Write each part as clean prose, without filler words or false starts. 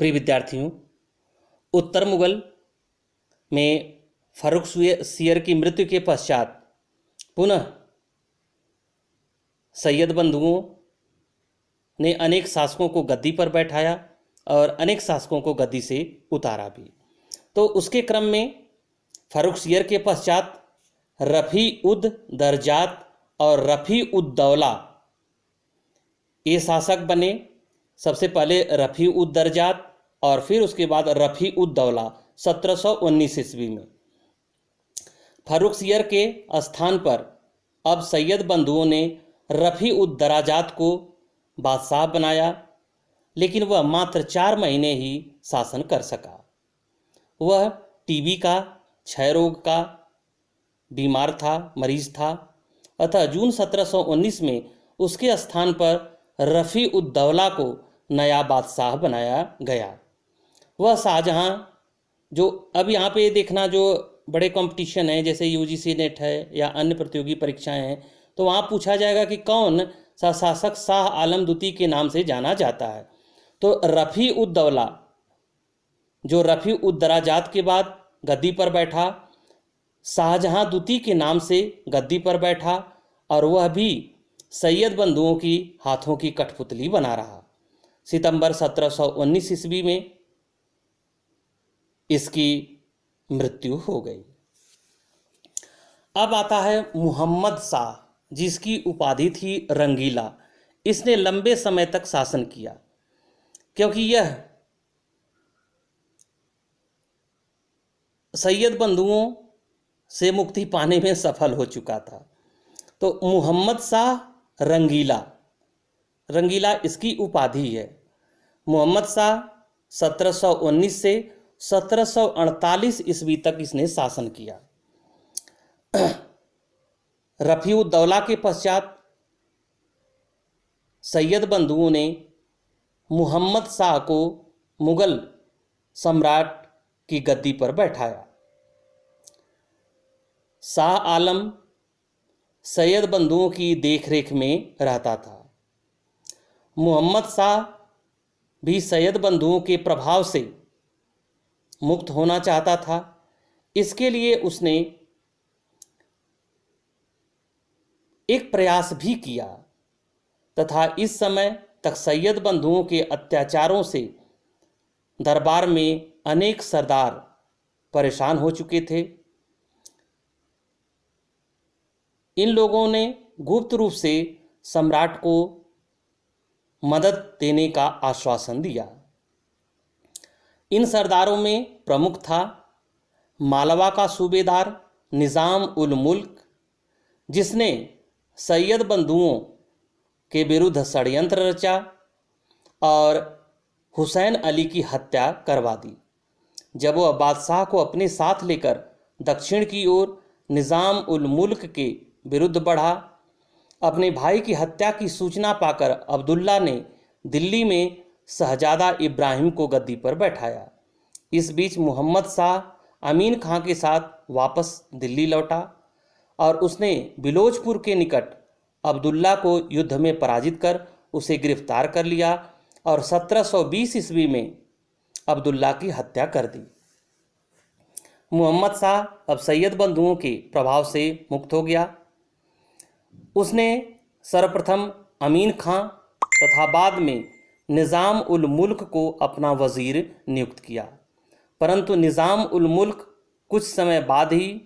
प्रिय विद्यार्थियों, उत्तर मुगल में फर्रुखसियर की मृत्यु के पश्चात पुनः सैयद बंधुओं ने अनेक शासकों को गद्दी पर बैठाया और अनेक शासकों को गद्दी से उतारा भी। तो उसके क्रम में फर्रुखसियर के पश्चात रफ़ी उद दरजात और रफ़ी उद दौला ये शासक बने। सबसे पहले रफ़ी उद दरजात और फिर उसके बाद रफ़ी उद दौला 1719 ईस्वी में। फर्रुखसियर के स्थान पर अब सैयद बंधुओं ने रफ़ी उद दराजात को बादशाह बनाया, लेकिन वह मात्र 4 महीने ही शासन कर सका। वह टीबी का क्षय रोग का मरीज था अतः जून 1719 में उसके स्थान पर रफ़ी उद दौला को नया बादशाह बनाया गया। वह शाहजहां, जो अब यहाँ पे देखना, जो बड़े कंपटीशन है जैसे यूजीसी नेट है या अन्य प्रतियोगी परीक्षाएं हैं, तो वहाँ पूछा जाएगा कि कौन सा शासक शाह आलम द्वितीय के नाम से जाना जाता है। तो रफ़ी उद दौला जो रफ़ी उद दराजात के बाद गद्दी पर बैठा, शाहजहां द्वितीय के नाम से गद्दी पर बैठा और वह भी सैयद बंधुओं की हाथों की कठपुतली बना रहा। सितंबर 1719 ईस्वी में इसकी मृत्यु हो गई। अब आता है मुहम्मद शाह, जिसकी उपाधि थी रंगीला। इसने लंबे समय तक शासन किया क्योंकि यह सैयद बंधुओं से मुक्ति पाने में सफल हो चुका था। तो मुहम्मद शाह रंगीला इसकी उपाधि है। मुहम्मद शाह 1719 से 1748 ईस्वी तक इसने शासन किया। रफ़ी उद दौला के पश्चात सैयद बंधुओं ने मुहम्मद शाह को मुगल सम्राट की गद्दी पर बैठाया। शाह आलम सैयद बंधुओं की देखरेख में रहता था। मुहम्मद शाह भी सैयद बंधुओं के प्रभाव से मुक्त होना चाहता था। इसके लिए उसने एक प्रयास भी किया तथा इस समय तक सैयद बंधुओं के अत्याचारों से दरबार में अनेक सरदार परेशान हो चुके थे। इन लोगों ने गुप्त रूप से सम्राट को मदद देने का आश्वासन दिया। इन सरदारों में प्रमुख था मालवा का सूबेदार निज़ाम उल मुल्क, जिसने सैयद बंधुओं के विरुद्ध षड्यंत्र रचा और हुसैन अली की हत्या करवा दी। जब वह बादशाह को अपने साथ लेकर दक्षिण की ओर निज़ाम उल मुल्क के विरुद्ध बढ़ा, अपने भाई की हत्या की सूचना पाकर अब्दुल्ला ने दिल्ली में शहजादा इब्राहिम को गद्दी पर बैठाया। इस बीच मुहम्मद शाह अमीन खां के साथ वापस दिल्ली लौटा और उसने बिलोचपुर के निकट अब्दुल्ला को युद्ध में पराजित कर उसे गिरफ्तार कर लिया और 1720 ईस्वी में अब्दुल्ला की हत्या कर दी। मुहम्मद शाह अब सैयद बंधुओं के प्रभाव से मुक्त हो गया। उसने सर्वप्रथम अमीन खां तथा बाद में निज़ाम उल मुल्क को अपना वजीर नियुक्त किया, परंतु निज़ाम उल मुल्क कुछ समय बाद ही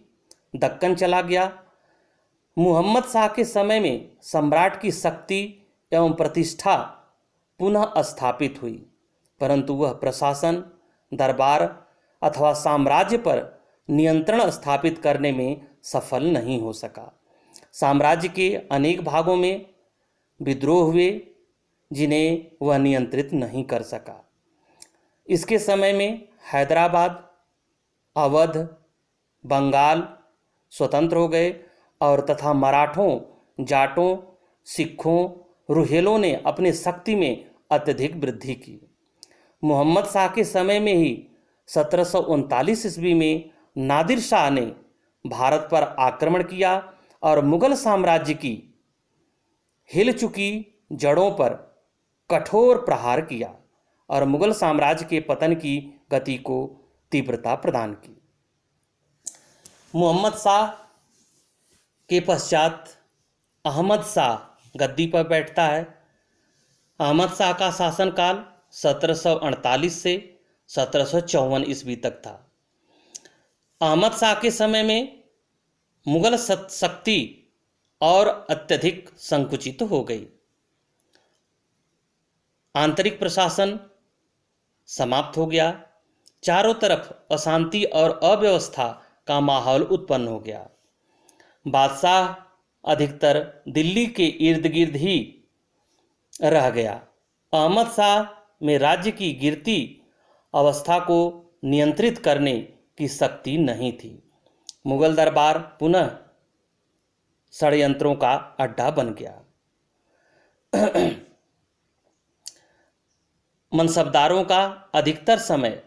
दक्कन चला गया। मुहम्मद शाह के समय में सम्राट की शक्ति एवं प्रतिष्ठा पुनः स्थापित हुई, परंतु वह प्रशासन, दरबार अथवा साम्राज्य पर नियंत्रण स्थापित करने में सफल नहीं हो सका। साम्राज्य के अनेक भागों में विद्रोह हुए जिन्हें वह नियंत्रित नहीं कर सका। इसके समय में हैदराबाद, अवध, बंगाल स्वतंत्र हो गए और तथा मराठों, जाटों, सिखों, रुहेलों ने अपने शक्ति में अत्यधिक वृद्धि की। मुहम्मद शाह के समय में ही 1739 ईस्वी में नादिर शाह ने भारत पर आक्रमण किया और मुगल साम्राज्य की हिल चुकी जड़ों पर कठोर प्रहार किया और मुगल साम्राज्य के पतन की गति को तीव्रता प्रदान की। मोहम्मद शाह के पश्चात अहमद शाह गद्दी पर बैठता है। अहमद शाह का शासनकाल 1748 से 1754 ईस्वी तक था। अहमद शाह के समय में मुगल शक्ति और अत्यधिक संकुचित हो गई। आंतरिक प्रशासन समाप्त हो गया। चारों तरफ अशांति और अव्यवस्था का माहौल उत्पन्न हो गया। बादशाह अधिकतर दिल्ली के इर्द गिर्द ही रह गया। अहमद शाह में राज्य की गिरती अवस्था को नियंत्रित करने की शक्ति नहीं थी। मुगल दरबार पुनः षड्यंत्रों का अड्डा बन गया। मनसबदारों का अधिकतर समय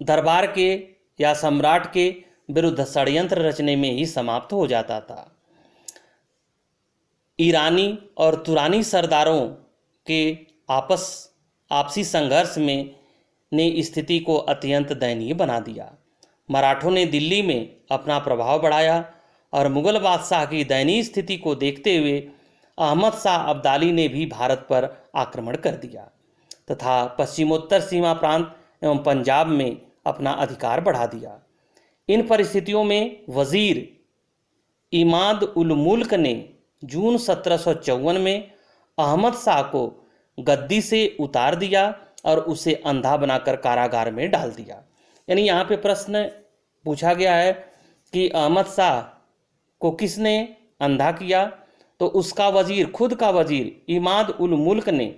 दरबार के या सम्राट के विरुद्ध षड्यंत्र रचने में ही समाप्त हो जाता था। ईरानी और तुरानी सरदारों के आपसी संघर्ष में ने स्थिति को अत्यंत दयनीय बना दिया। मराठों ने दिल्ली में अपना प्रभाव बढ़ाया और मुगल बादशाह की दयनीय स्थिति को देखते हुए अहमद शाह अब्दाली ने भी भारत पर आक्रमण कर दिया तथा पश्चिमोत्तर सीमा प्रांत एवं पंजाब में अपना अधिकार बढ़ा दिया। इन परिस्थितियों में वजीर इमाद उल मुल्क ने जून 1754 में अहमद शाह को गद्दी से उतार दिया और उसे अंधा बनाकर कारागार में डाल दिया। यानी यहाँ पे प्रश्न पूछा गया है कि अहमद शाह को किसने अंधा किया, तो उसका वजीर, खुद का वजीर इमाद उल मुल्क ने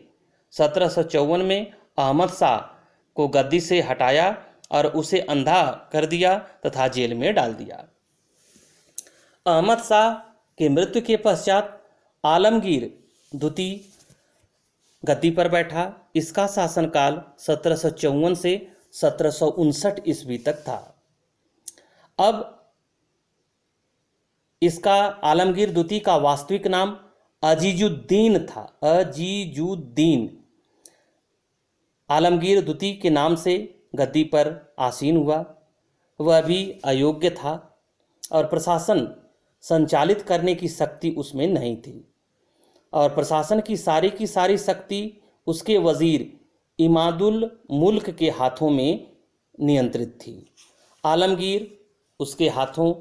1754 में अहमद शाह को गद्दी से हटाया और उसे अंधा कर दिया तथा जेल में डाल दिया। अहमद शाह के मृत्यु के पश्चात आलमगीर द्वितीय गद्दी पर बैठा। इसका शासनकाल 1754 से 1759 ईस्वी तक था। अब इसका आलमगीर द्वितीय का वास्तविक नाम अजीजुद्दीन था। अजीजुद्दीन आलमगीर द्वितीय के नाम से गद्दी पर आसीन हुआ। वह भी अयोग्य था और प्रशासन संचालित करने की शक्ति उसमें नहीं थी और प्रशासन की सारी शक्ति उसके वजीर इमादुल मुल्क के हाथों में नियंत्रित थी। आलमगीर उसके हाथों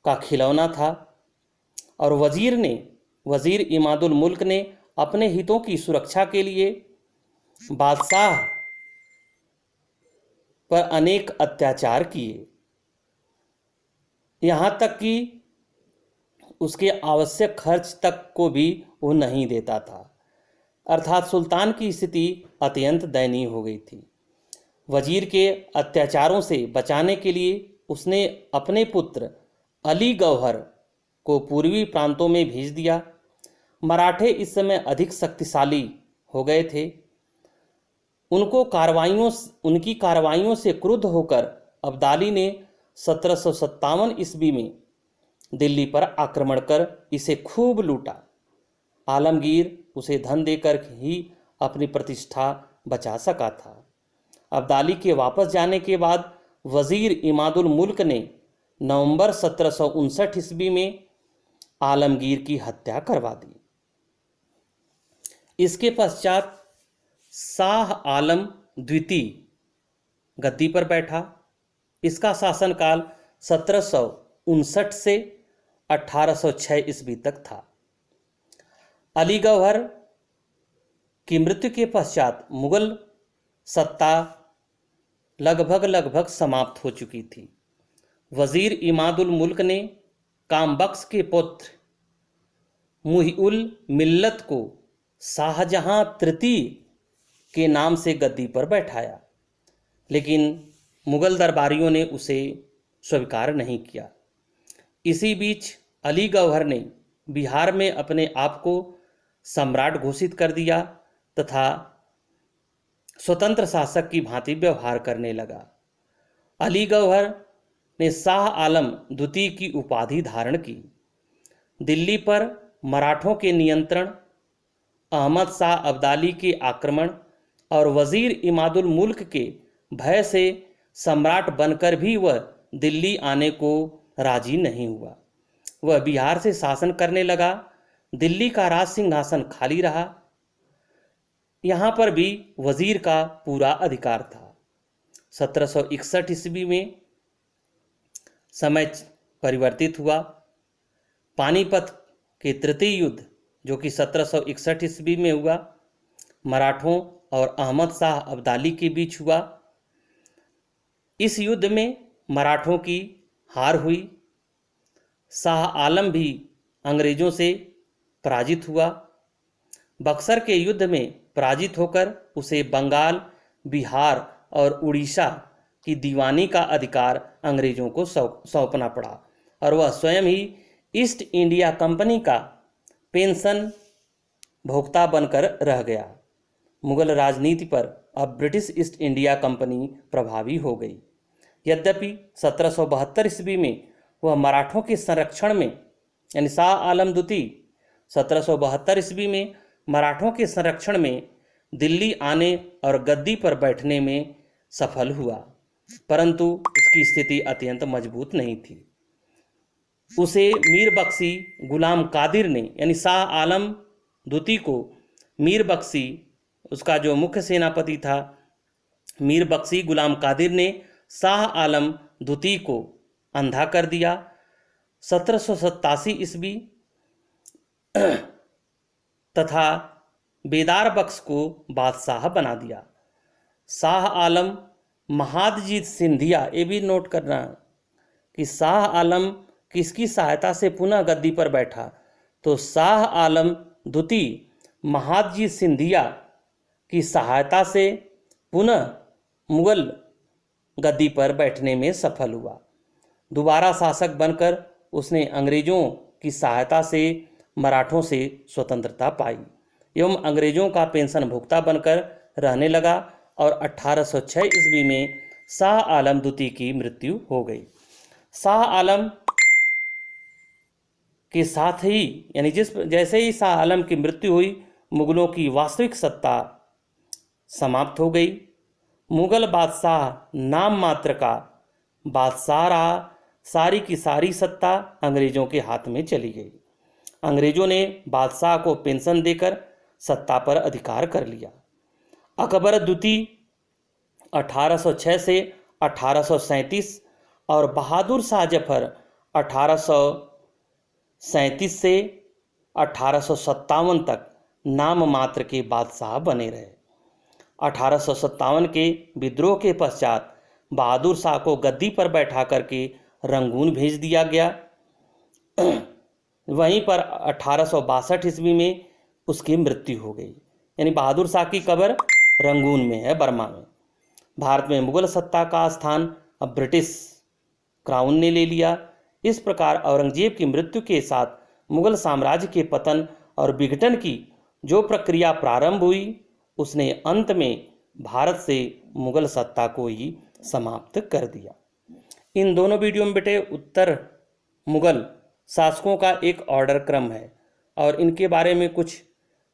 का खिलौना था और वजीर इमादुल मुल्क ने अपने हितों की सुरक्षा के लिए बादशाह पर अनेक अत्याचार किए, यहाँ तक कि उसके आवश्यक खर्च तक को भी वो नहीं देता था। अर्थात सुल्तान की स्थिति अत्यंत दयनीय हो गई थी। वजीर के अत्याचारों से बचाने के लिए उसने अपने पुत्र अली गौहर को पूर्वी प्रांतों में भेज दिया। मराठे इस समय अधिक शक्तिशाली हो गए थे। उनकी कार्रवाइयों से क्रुद्ध होकर अब्दाली ने 1757 ईस्वी में दिल्ली पर आक्रमण कर इसे खूब लूटा। आलमगीर उसे धन देकर ही अपनी प्रतिष्ठा बचा सका था। अब्दाली के वापस जाने के बाद वजीर इमादुल मुल्क ने नवंबर 1759 ईस्वी में आलमगीर की हत्या करवा दी। इसके पश्चात शाह आलम द्वितीय गद्दी पर बैठा। इसका शासनकाल 1759 से 1806 ईस्वी तक था। अली गौहर की मृत्यु के पश्चात मुगल सत्ता लगभग समाप्त हो चुकी थी। वजीर इमादुल मुल्क ने कामबख्श के पुत्र मुहिउल मिल्लत को शाहजहां तृतीय के नाम से गद्दी पर बैठाया, लेकिन मुगल दरबारियों ने उसे स्वीकार नहीं किया। इसी बीच अली गौहर ने बिहार में अपने आप को सम्राट घोषित कर दिया तथा स्वतंत्र शासक की भांति व्यवहार करने लगा। अली गौहर ने शाह आलम द्वितीय की उपाधि धारण की। दिल्ली पर मराठों के नियंत्रण, अहमद शाह अब्दाली के आक्रमण और वजीर इमादुल मुल्क के भय से सम्राट बनकर भी वह दिल्ली आने को राजी नहीं हुआ। वह बिहार से शासन करने लगा। दिल्ली का राज सिंहासन खाली रहा। यहाँ पर भी वजीर का पूरा अधिकार था। 1761 ईस्वी में समय परिवर्तित हुआ। पानीपत के तृतीय युद्ध जो कि 1761 ईस्वी में हुआ, मराठों और अहमद शाह अब्दाली के बीच हुआ। इस युद्ध में मराठों की हार हुई। शाह आलम भी अंग्रेजों से पराजित हुआ। बक्सर के युद्ध में पराजित होकर उसे बंगाल, बिहार और उड़ीसा की दीवानी का अधिकार अंग्रेजों को सौंपना पड़ा और वह स्वयं ही ईस्ट इंडिया कंपनी का पेंशन भोक्ता बनकर रह गया। मुगल राजनीति पर अब ब्रिटिश ईस्ट इंडिया कंपनी प्रभावी हो गई। यद्यपि 1772 ईस्वी में वह मराठों के संरक्षण में, यानी शाह आलम द्वितीय 1772 ईस्वी में मराठों के संरक्षण में दिल्ली आने और गद्दी पर बैठने में सफल हुआ, परंतु उसकी स्थिति अत्यंत मजबूत नहीं थी। उसे मीर बख्शी गुलाम कादिर ने, यानी शाह आलम द्वितीय को मीर बख्शी, उसका जो मुख्य सेनापति था मीर बख्शी गुलाम कादिर ने शाह आलम द्वितीय को अंधा कर दिया। 1787 ईस्वी तथा बेदार बख्श को बादशाह बना दिया। शाह आलम महादजी सिंधिया, ये भी नोट करना कि शाह आलम किसकी सहायता से पुनः गद्दी पर बैठा, तो शाह आलम द्वितीय महादजी सिंधिया की सहायता से पुनः मुगल गद्दी पर बैठने में सफल हुआ। दोबारा शासक बनकर उसने अंग्रेजों की सहायता से मराठों से स्वतंत्रता पाई एवं अंग्रेजों का पेंशन भुगता बनकर रहने लगा और 1806 ईस्वी में शाह आलम द्वितीय की मृत्यु हो गई। शाह आलम के साथ ही, यानी जैसे ही शाह आलम की मृत्यु हुई, मुगलों की वास्तविक सत्ता समाप्त हो गई। मुगल बादशाह नाम मात्र का बादशाह रहा। सारी की सारी सत्ता अंग्रेजों के हाथ में चली गई। अंग्रेजों ने बादशाह को पेंशन देकर सत्ता पर अधिकार कर लिया। अकबर द्वितीय 1806 से 1837 और बहादुर शाह जफर 1837 से 1857 तक नाम मात्र के बादशाह बने रहे। 1857 के विद्रोह के पश्चात बहादुर शाह को गद्दी पर बैठा करके रंगून भेज दिया गया। वहीं पर 1862 ईस्वी में उसकी मृत्यु हो गई। यानी बहादुर शाह की कब्र रंगून में है, बर्मा में। भारत में मुगल सत्ता का स्थान अब ब्रिटिश क्राउन ने ले लिया। इस प्रकार औरंगजेब की मृत्यु के साथ मुगल साम्राज्य के पतन और विघटन की जो प्रक्रिया प्रारंभ हुई, उसने अंत में भारत से मुगल सत्ता को ही समाप्त कर दिया। इन दोनों वीडियो में बेटे उत्तर मुगल शासकों का एक ऑर्डर क्रम है और इनके बारे में कुछ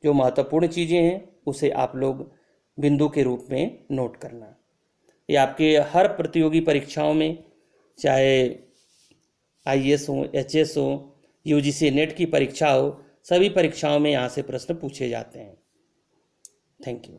जो महत्वपूर्ण चीज़ें हैं उसे आप लोग बिंदु के रूप में नोट करना। ये आपके हर प्रतियोगी परीक्षाओं में, चाहे IAS हो, HS हो, UGC नेट की परीक्षा हो, सभी परीक्षाओं में यहाँ से प्रश्न पूछे जाते हैं। Thank you.